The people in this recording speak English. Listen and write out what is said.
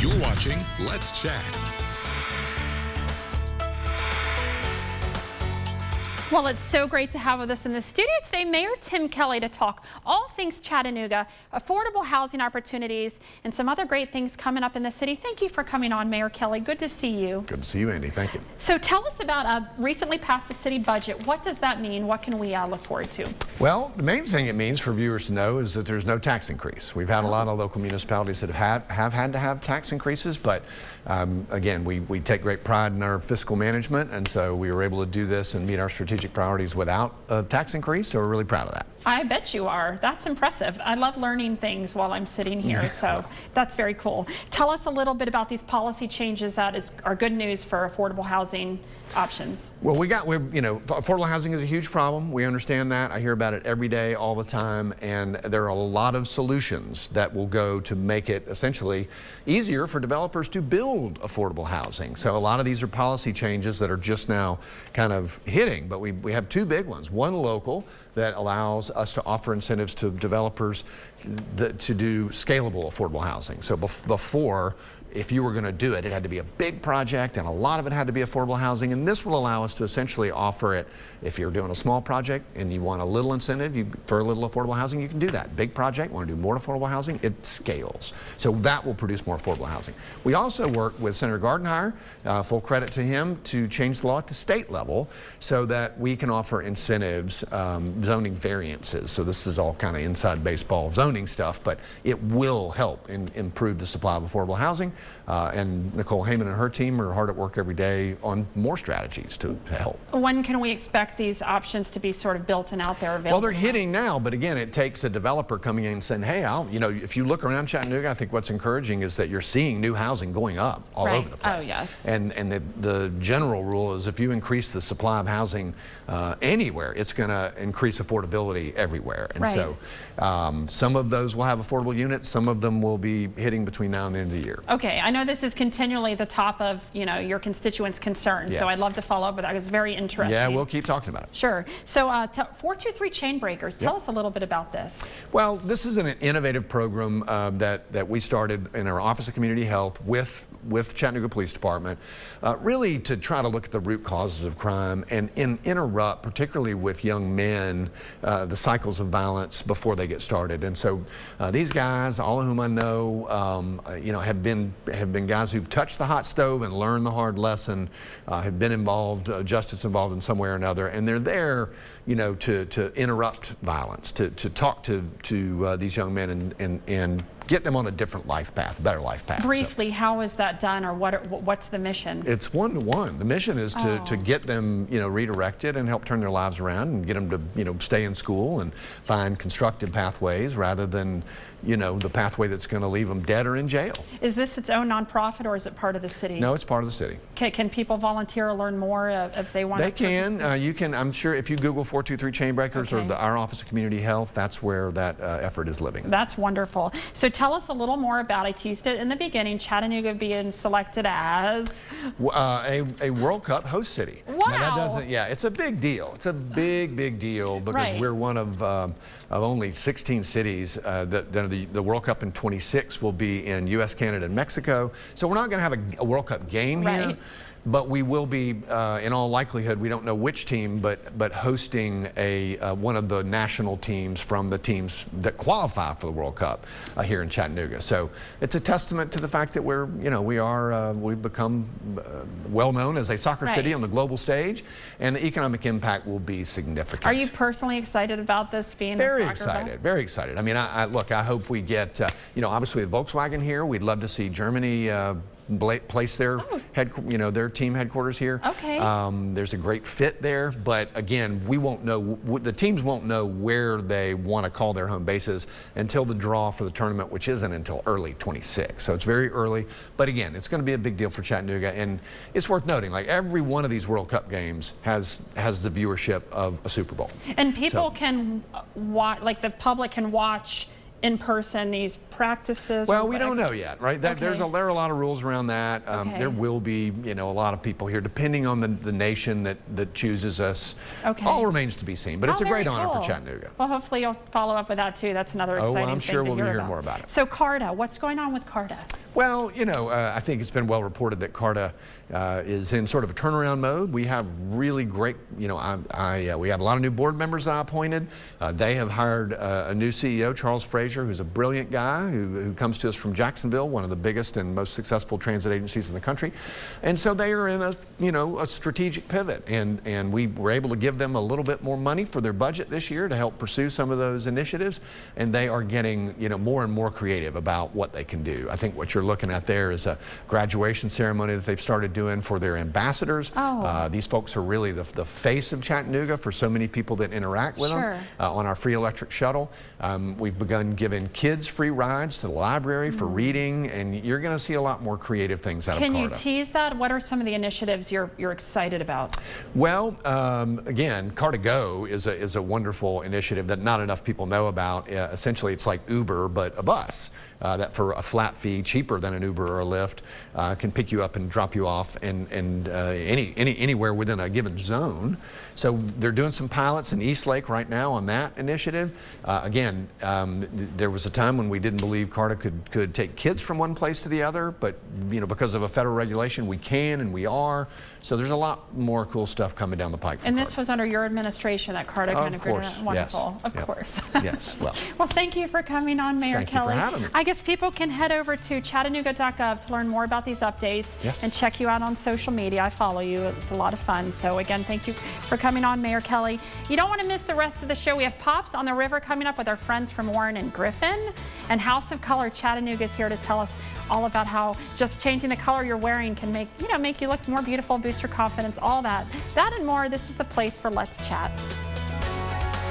You're watching Let's Chat. Well, it's so great to have with us in the studio today Mayor Tim Kelly to talk all things Chattanooga, affordable housing opportunities, and some other great things coming up in the city. Thank you for coming on, Mayor Kelly. Good to see you. Good to see you, Andy. Thank you. So tell us about recently passed the city budget. What does that mean? What can we look forward to? Well, the main thing it means for viewers to know is that there's no tax increase. We've had a lot of local municipalities that have had to have tax increases, but again, we take great pride in our fiscal management, and so we were able to do this and meet our strategic priorities without a tax increase, so we're really proud of that. I bet you are. That's impressive. I love learning things while I'm sitting here, so that's very cool. Tell us a little bit about these policy changes that are good news for affordable housing options. Well, affordable housing is a huge problem. We understand that. I hear about it every day, all the time, and there are a lot of solutions that will go to make it essentially easier for developers to build affordable housing. So a lot of these are policy changes that are just now kind of hitting, but we have two big ones. One local that allows us to offer incentives to developers to do scalable affordable housing. So before, if you were going to do it, it had to be a big project, and a lot of it had to be affordable housing. And this will allow us to essentially offer it. If you're doing a small project and you want a little incentive for a little affordable housing, you can do that. Big project, want to do more affordable housing, it scales. So that will produce more affordable housing. We also work with Senator Gardenhire, full credit to him, to change the law at the state level so that we can offer incentives, zoning variances. So this is all kind of inside baseball zoning stuff, but it will help improve the supply of affordable housing. And Nicole Heyman and her team are hard at work every day on more strategies to help. When can we expect these options to be sort of built and out there available? Well, they're hitting now, but again, it takes a developer coming in and saying, hey, if you look around Chattanooga, I think what's encouraging is that you're seeing new housing going up all over the place. Oh, yes. And the general rule is if you increase the supply of housing anywhere, it's going to increase affordability everywhere. And so some of those will have affordable units, some of them will be hitting between now and the end of the year. Okay, I know this is continually the top of your constituents' concerns, so I'd love to follow up with that. It's very interesting. Yeah, we'll keep talking about it. Sure. So 423 Chain Breakers, tell us a little bit about this. Well, this is an innovative program that we started in our Office of Community Health with Chattanooga Police Department, really to try to look at the root causes of crime and interrupt, particularly with young men, the cycles of violence before they get started. And so these guys, all of whom I know, have been guys who've touched the hot stove and learned the hard lesson, have been involved, justice involved in some way or another, and they're there, to interrupt violence, to talk to these young men and get them on a different life path, a better life path. Briefly, how is that done, or what's the mission? It's one-to-one. The mission is to get them, redirected and help turn their lives around and get them to, stay in school and find constructive pathways rather than, the pathway that's going to leave them dead or in jail. Is this its own nonprofit, or is it part of the city? No, it's part of the city. Can people volunteer or learn more if they want? They can. You can. I'm sure if you Google 423 Chain Breakers or our Office of Community Health, that's where that effort is living. That's wonderful. So tell us a little more about, I teased it in the beginning, Chattanooga being selected as a World Cup host city. Wow. Now that doesn't. Yeah, it's a big deal. It's a big deal because we're one of only 16 cities that the World Cup in 26 will be in U.S., Canada, and Mexico. So we're not going to have a World Cup game here, but we will be, in all likelihood, we don't know which team, but hosting one of the national teams from the teams that qualify for the World Cup here in Chattanooga. So it's a testament to the fact that we've become well known as a soccer city on the global stage, and the economic impact will be significant. Are you personally excited about this being very a soccer excited? Very excited. I mean, look, I hope we get, obviously with Volkswagen here, we'd love to see Germany place their their team headquarters here. Okay. There's a great fit there, but again, we won't know. The teams won't know where they want to call their home bases until the draw for the tournament, which isn't until early 26. So it's very early, but again, it's going to be a big deal for Chattanooga, and it's worth noting. Like every one of these World Cup games has the viewership of a Super Bowl. And people can watch, like the public can watch in person these practices? Well, we don't know yet, right? There are a lot of rules around that. There will be, a lot of people here, depending on the nation that chooses us. All remains to be seen, but it's a great honor for Chattanooga. Well, hopefully you'll follow up with that too. That's another exciting thing I'm sure to we'll be hear hearing about. more about it. So CARTA, what's going on with CARTA? Well, you know, I think it's been well reported that CARTA is in sort of a turnaround mode. We have really great, you know, we have a lot of new board members I appointed. They have hired a new CEO, Charles Frazier, who's a brilliant guy who comes to us from Jacksonville, one of the biggest and most successful transit agencies in the country. And so they are in a, you know, a strategic pivot, and we were able to give them a little bit more money for their budget this year to help pursue some of those initiatives, and they are getting, you know, more and more creative about what they can do. I think what you're looking at there is a graduation ceremony that they've started doing for their ambassadors. These folks are really the face of Chattanooga for so many people that interact with them on our free electric shuttle. We've begun giving kids free rides to the library for reading, and you're going to see a lot more creative things out of CARTA. Can you tease that? What are some of the initiatives you're excited about? Well, again, CARTA Go is a wonderful initiative that not enough people know about. Essentially, it's like Uber, but a bus that for a flat fee, cheaper than an Uber or a Lyft, can pick you up and drop you off anywhere within a given zone. So they're doing some pilots in Eastlake right now on that initiative. Again, there was a time when we didn't believe CARTA could take kids from one place to the other, but you know, because of a federal regulation, we can and we are. So there's a lot more cool stuff coming down the pike. And CARTA. this was under your administration that CARTA kind of grew. Wonderful, yes. of course. Yes, well. Well, thank you for coming on, Mayor Thank you Kelly. for having me. I guess people can head over to chattanooga.gov to learn more about these updates and check you out on social media. I follow you. It's a lot of fun. So again, thank you for coming on, Mayor Kelly. You don't want to miss the rest of the show. We have Pops on the River coming up with our friends from Warren and Griffin. And House of Color Chattanooga is here to tell us all about how just changing the color you're wearing can make you look more beautiful, boost your confidence, all that. That and more. This is the place for Let's Chat.